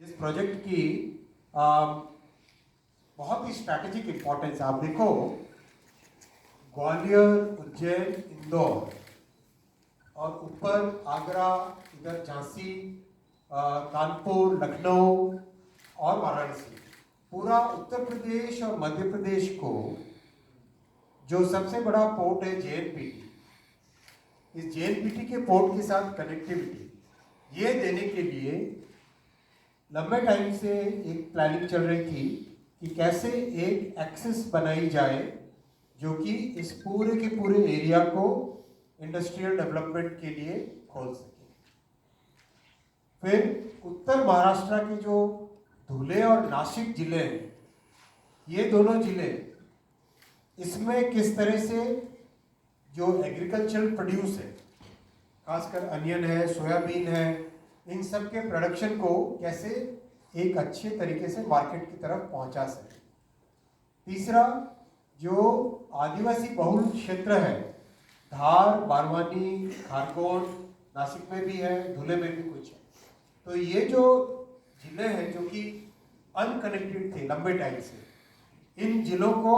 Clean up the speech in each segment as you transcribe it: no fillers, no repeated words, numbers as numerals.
इस प्रोजेक्ट की बहुत ही स्ट्रैटेजिक इंपॉर्टेंस। आप देखो, ग्वालियर, उज्जैन, इंदौर और ऊपर आगरा, इधर झांसी, कानपुर, लखनऊ और वाराणसी, पूरा उत्तर प्रदेश और मध्य प्रदेश को जो सबसे बड़ा पोर्ट है जेएनपीटी, इस जेएनपीटी के पोर्ट के साथ कनेक्टिविटी ये देने के लिए लंबे टाइम से एक प्लानिंग चल रही थी कि कैसे एक एक्सेस बनाई जाए जो कि इस पूरे के पूरे एरिया को इंडस्ट्रियल डेवलपमेंट के लिए खोल सके। फिर उत्तर महाराष्ट्र के जो धुले और नासिक जिले हैं, ये दोनों जिले, इसमें किस तरह से जो एग्रीकल्चरल प्रोड्यूस है, खासकर अनियन है, सोयाबीन है, इन सब के प्रोडक्शन को कैसे एक अच्छे तरीके से मार्केट की तरफ पहुंचा सके। तीसरा, जो आदिवासी बहुल क्षेत्र है, धार, बारवानी, खारगोन, नासिक में भी है, धुले में भी कुछ है, तो ये जो जिले हैं जो कि अनकनेक्टेड थे लंबे टाइम से, इन जिलों को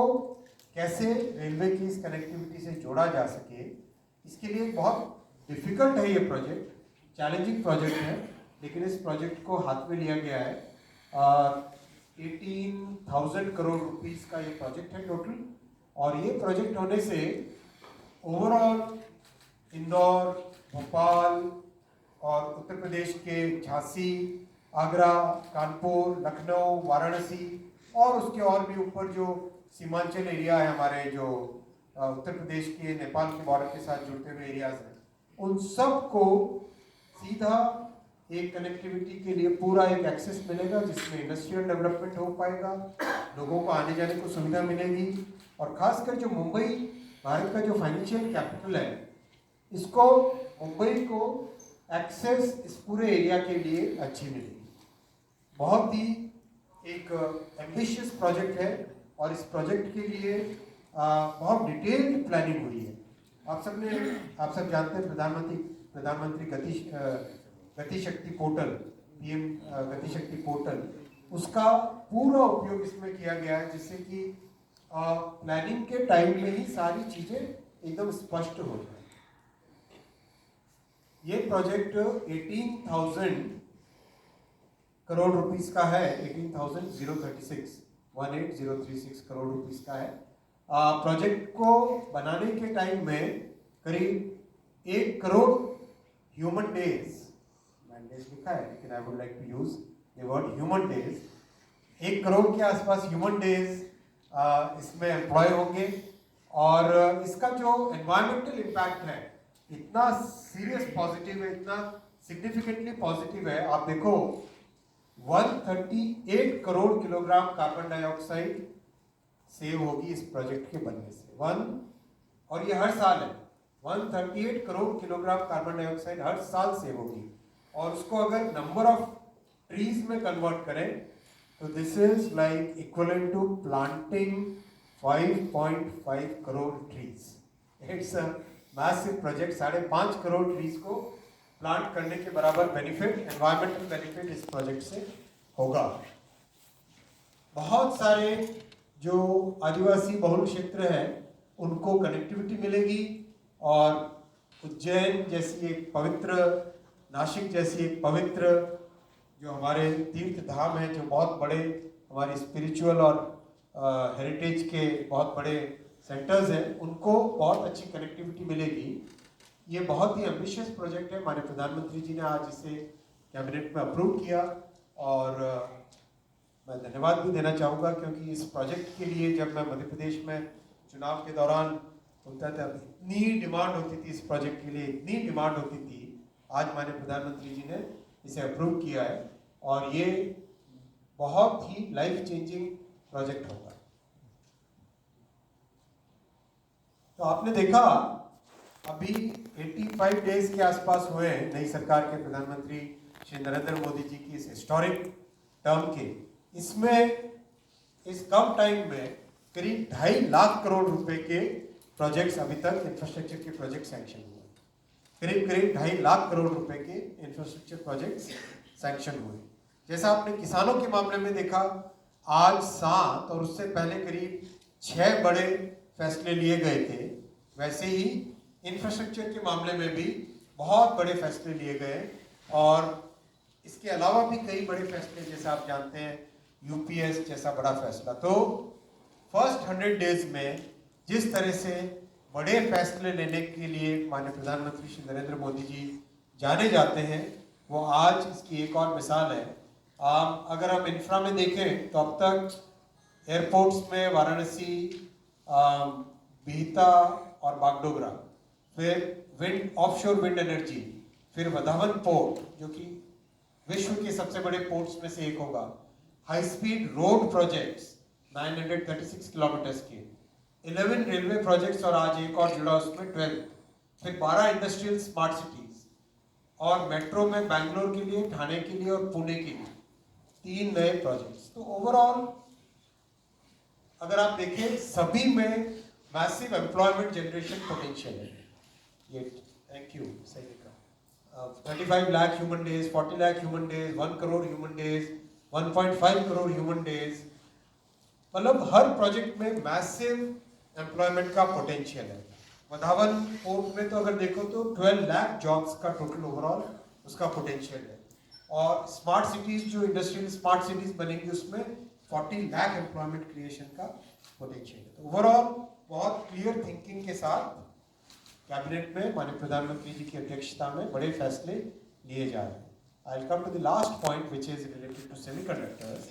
कैसे रेलवे की इस कनेक्टिविटी से जोड़ा जा सके, इसके लिए बहुत डिफिकल्ट है ये प्रोजेक्ट, चैलेंजिंग प्रोजेक्ट है, लेकिन इस प्रोजेक्ट को हाथ में लिया गया है। 18,000 करोड़ रुपीस का ये प्रोजेक्ट है टोटल, और ये प्रोजेक्ट होने से ओवरऑल इंदौर, भोपाल और उत्तर प्रदेश के झांसी, आगरा, कानपुर, लखनऊ, वाराणसी और उसके और भी ऊपर जो सीमांचल एरिया है हमारे, जो उत्तर प्रदेश के नेपाल के बॉर्डर के साथ जुड़ते हुए एरियाज हैं, उन सब को सीधा एक कनेक्टिविटी के लिए पूरा एक एक्सेस मिलेगा जिसमें इंडस्ट्रियल डेवलपमेंट हो पाएगा, लोगों को आने जाने को सुविधा मिलेगी, और खासकर जो मुंबई भारत का जो फाइनेंशियल कैपिटल है, इसको मुंबई को एक्सेस इस पूरे एरिया के लिए अच्छी मिलेगी। बहुत ही एक एम्बिशियस प्रोजेक्ट है और इस प्रोजेक्ट के लिए बहुत डिटेल्ड प्लानिंग हुई है। आप सब जानते हैं प्रधानमंत्री गति शक्ति पोर्टल, पीएम गति शक्ति पोर्टल, उसका पूरा उपयोग इसमें किया गया है जिससे कि प्लानिंग के टाइम में ही सारी चीजें एकदम स्पष्ट हो जाए। ये प्रोजेक्ट 18,000 करोड़ रुपीस का है, 18,036 करोड़ रुपीस का है। प्रोजेक्ट को बनाने के टाइम में करीब 1 करोड़ ह्यूमन डेज, मैंडेज लिखा है लेकिन I would like to use the word human days, 1 crore के आसपास ह्यूमन डेज इसमें एम्प्लॉय होंगे, और इसका जो एनवायरमेंटल इम्पैक्ट है इतना सीरियस पॉजिटिव है, इतना सिग्निफिकेंटली पॉजिटिव है। आप देखो, 138 crore kilogram carbon dioxide save होगी इस प्रोजेक्ट के बनने से। और ये हर साल है, 138 करोड़ किलोग्राम कार्बन डाइऑक्साइड हर साल सेव होगी, और उसको अगर नंबर ऑफ ट्रीज में कन्वर्ट करें तो this is like equivalent to planting 5.5 crore trees. It's a massive project. 5.5 crore trees को प्लांट करने के बराबर बेनिफिट, एनवायरमेंटल बेनिफिट इस प्रोजेक्ट से होगा। बहुत सारे जो आदिवासी बहुल क्षेत्र है उनको कनेक्टिविटी मिलेगी, और उज्जैन जैसी एक पवित्र, नासिक जैसी एक पवित्र जो हमारे तीर्थ धाम है, जो बहुत बड़े हमारे स्पिरिचुअल और हेरिटेज के बहुत बड़े सेंटर्स हैं, उनको बहुत अच्छी कनेक्टिविटी मिलेगी। ये बहुत ही एम्बिशियस प्रोजेक्ट है। हमारे प्रधानमंत्री जी ने आज इसे कैबिनेट में अप्रूव किया, और मैं धन्यवाद भी देना चाहूँगा क्योंकि इस प्रोजेक्ट के लिए जब मैं मध्य प्रदेश में चुनाव के दौरान होता था, इतनी डिमांड होती थी इस प्रोजेक्ट के लिए, इतनी डिमांड होती थी। आज हमारे प्रधानमंत्री जी ने इसे अप्रूव किया है, और ये बहुत ही लाइफ चेंजिंग प्रोजेक्ट होगा। तो आपने देखा, अभी 85 डेज के आसपास हुए हैं नई सरकार के प्रधानमंत्री श्री नरेंद्र मोदी जी की इस हिस्टोरिक टर्म के। इसमें इस कम टाइम में करीब 2.5 लाख करोड़ रुपए के प्रोजेक्ट्स अभी तक इंफ्रास्ट्रक्चर के प्रोजेक्ट सैंक्शन हुए। करीब 2.5 लाख करोड़ रुपए के इंफ्रास्ट्रक्चर प्रोजेक्ट्स सैंक्शन हुए। जैसा आपने किसानों के मामले में देखा, आज 7 और उससे पहले करीब 6 बड़े फैसले लिए गए थे, वैसे ही इंफ्रास्ट्रक्चर के मामले में भी बहुत बड़े फैसले लिए गए। और इसके अलावा भी कई बड़े फैसले, जैसे आप जानते हैं यूपीएस जैसा बड़ा फैसला। तो फर्स्ट 100 डेज में जिस तरह से बड़े फैसले लेने के लिए माननीय प्रधानमंत्री श्री नरेंद्र मोदी जी जाने जाते हैं, वो आज इसकी एक और मिसाल है। अगर हम इंफ्रा में देखें तो अब तक एयरपोर्ट्स में वाराणसी, बिहता और बागडोगरा, फिर ऑफशोर विंड एनर्जी, फिर वधावन पोर्ट जो कि विश्व के सबसे बड़े पोर्ट्स में से एक होगा, high speed road projects 936 kilometre के, 11 रेलवे प्रोजेक्ट्स और आज एक और जुड़ा उसमें 12, फिर 12 इंडस्ट्रियल स्मार्ट सिटीज और मेट्रो में बैंगलोर के लिए, ठाणे के लिए और पुणे के लिए 3 नए प्रोजेक्ट्स। तो ओवरऑल अगर आप देखें सभी में मैसिव एम्प्लॉयमेंट जनरेशन पोटेंशियल है। ये थैंक यू, सही कहा। 35 lakh human days, 40 lakh human days, 1 crore human days, 1.5 crore human days, मतलब हर प्रोजेक्ट में मैसिव एम्प्लॉयमेंट का पोटेंशियल है। वधावन पोर्ट में तो अगर देखो तो 12 लाख जॉब्स का टोटल ओवरऑल उसका पोटेंशियल है। और स्मार्ट सिटीज जो इंडस्ट्रियल स्मार्ट सिटीज बनेंगी उसमें 40 लाख एम्प्लॉयमेंट क्रिएशन का पोटेंशियल है। तो ओवरऑल बहुत क्लियर थिंकिंग के साथ कैबिनेट में माननीय प्रधानमंत्री जी की अध्यक्षता में बड़े फैसले लिए जा रहे हैं। I will come to the last point which is related to semiconductors.